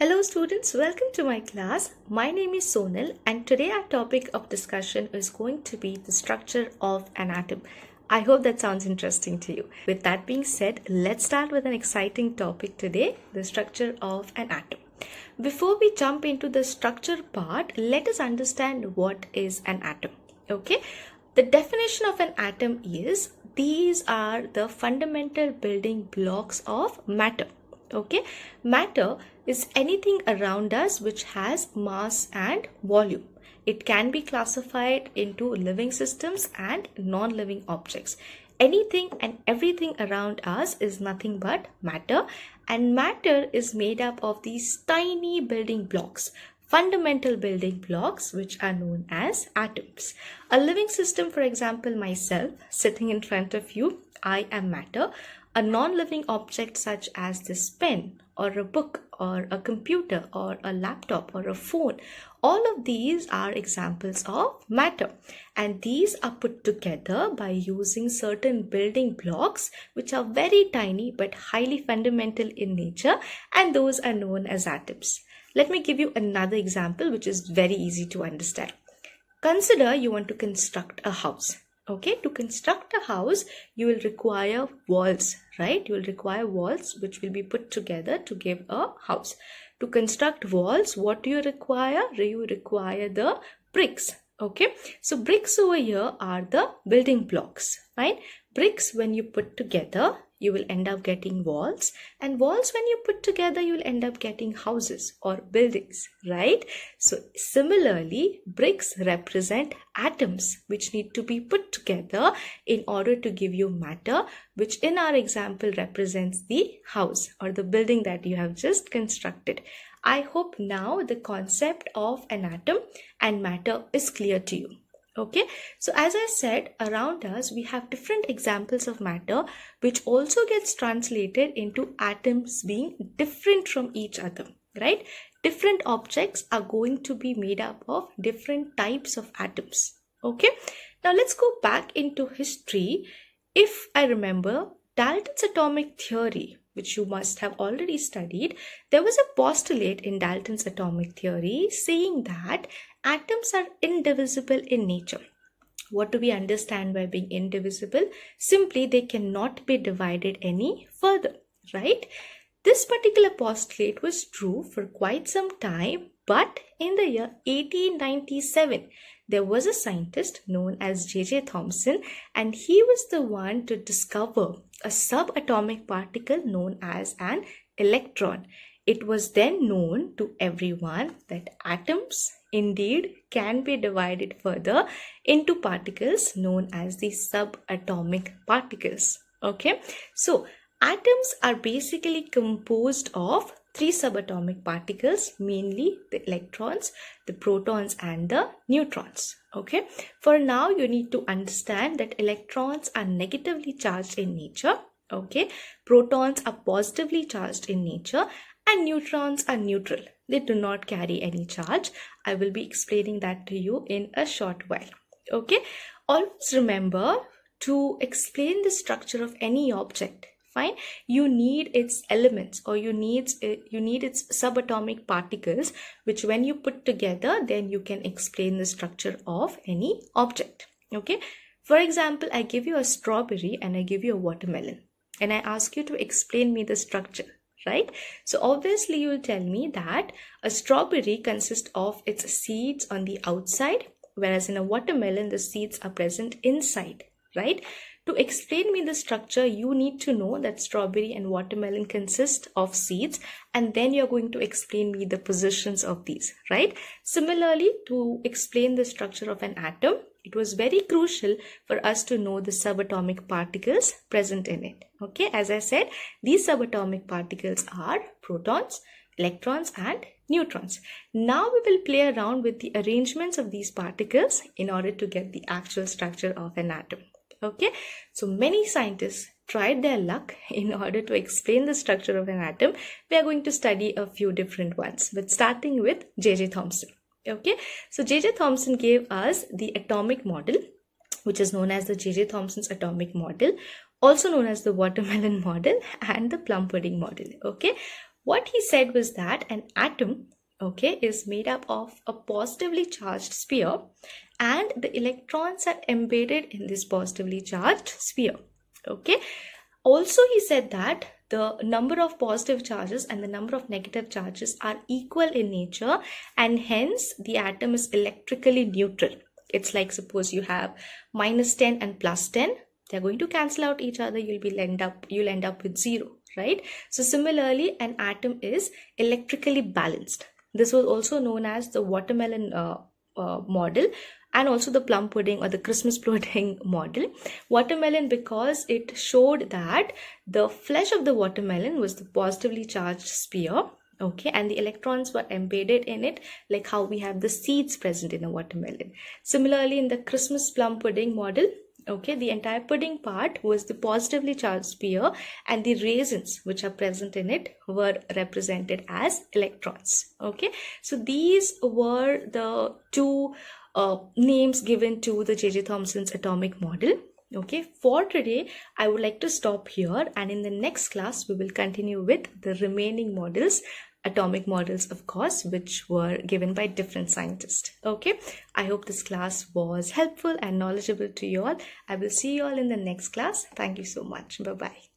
Hello students, welcome to my class. My name is Sonal and today our topic of discussion is going to be the structure of an atom. I hope that sounds interesting to you. With that being said, let's start with an exciting topic today, the structure of an atom. Before we jump into the structure part, let us understand what is an atom. Okay, the definition of an atom is these are the fundamental building blocks of matter. Okay, matter is anything around us which has mass and volume. It can be classified into living systems and non-living objects. Anything and everything around us is nothing but matter, and matter is made up of these tiny building blocks, fundamental building blocks, which are known as atoms. A living system, for example, myself sitting in front of you, I am matter. A non-living object such as this pen or a book or a computer or a laptop or a phone, all of these are examples of matter, and these are put together by using certain building blocks which are very tiny but highly fundamental in nature, and those are known as atoms. Let me give you another example which is very easy to understand. Consider you want to construct a house. Okay, to construct a house, you will require walls, right? You will require walls which will be put together to give a house. To construct walls, what do you require? You require the bricks. Okay, so bricks over here are the building blocks, fine? Bricks, when you put together, you will end up getting walls, and walls, when you put together, you will end up getting houses or buildings, right? So similarly, bricks represent atoms which need to be put together in order to give you matter, which in our example represents the house or the building that you have just constructed. I hope now the concept of an atom and matter is clear to you. Okay, so as I said, around us we have different examples of matter which also gets translated into atoms being different from each other, right? Different objects are going to be made up of different types of atoms. Okay, now let's go back into history. If I remember Dalton's atomic theory, which you must have already studied, there was a postulate in Dalton's atomic theory saying that atoms are indivisible in nature. What do we understand by being indivisible? Simply, they cannot be divided any further, right? This particular postulate was true for quite some time, but in the year 1897, there was a scientist known as J.J. Thomson, and he was the one to discover a subatomic particle known as an electron. It was then known to everyone that atoms indeed can be divided further into particles known as the subatomic particles. Okay, so atoms are basically composed of three subatomic particles, mainly the electrons, the protons and the neutrons. Okay, for now you need to understand that electrons are negatively charged in nature. Okay, protons are positively charged in nature, and neutrons are neutral. They do not carry any charge. I will be explaining that to you in a short while. Okay, always remember to explain the structure of any object. Fine, you need its elements, or you need its subatomic particles, which when you put together, then you can explain the structure of any object. Okay, for example, I give you a strawberry and I give you a watermelon, and I ask you to explain me the structure, right? So obviously you will tell me that a strawberry consists of its seeds on the outside, whereas in a watermelon the seeds are present inside, right? To explain me the structure, you need to know that strawberry and watermelon consist of seeds, and then you're going to explain me the positions of these, right? Similarly, to explain the structure of an atom, it was very crucial for us to know the subatomic particles present in it. Okay, as I said, these subatomic particles are protons, electrons and neutrons. Now we will play around with the arrangements of these particles in order to get the actual structure of an atom. Okay, so many scientists tried their luck in order to explain the structure of an atom. We are going to study a few different ones, but starting with J.J. Thomson. Okay, so J.J. Thomson gave us the atomic model, which is known as the J.J. Thomson's atomic model, also known as the watermelon model and the plum pudding model. Okay, What he said was that an atom, okay, is made up of a positively charged sphere, and the electrons are embedded in this positively charged sphere. Okay. Also, he said that the number of positive charges and the number of negative charges are equal in nature, and hence the atom is electrically neutral. It's like, suppose you have -10 and +10, they're going to cancel out each other. You'll end up with 0, right? So similarly, an atom is electrically balanced. This was also known as the watermelon model, and also the plum pudding or the Christmas pudding model. Watermelon, because it showed that the flesh of the watermelon was the positively charged sphere, okay, and the electrons were embedded in it, like how we have the seeds present in a watermelon. Similarly, in the Christmas plum pudding model, okay, the entire pudding part was the positively charged sphere, and the raisins which are present in it were represented as electrons. Okay, so these were the two names given to the J.J. Thomson's atomic model. Okay, for today, I would like to stop here, and in the next class, we will continue with the remaining models, atomic models, of course, which were given by different scientists. Okay, I hope this class was helpful and knowledgeable to you all. I will see you all in the next class. Thank you so much. Bye-bye.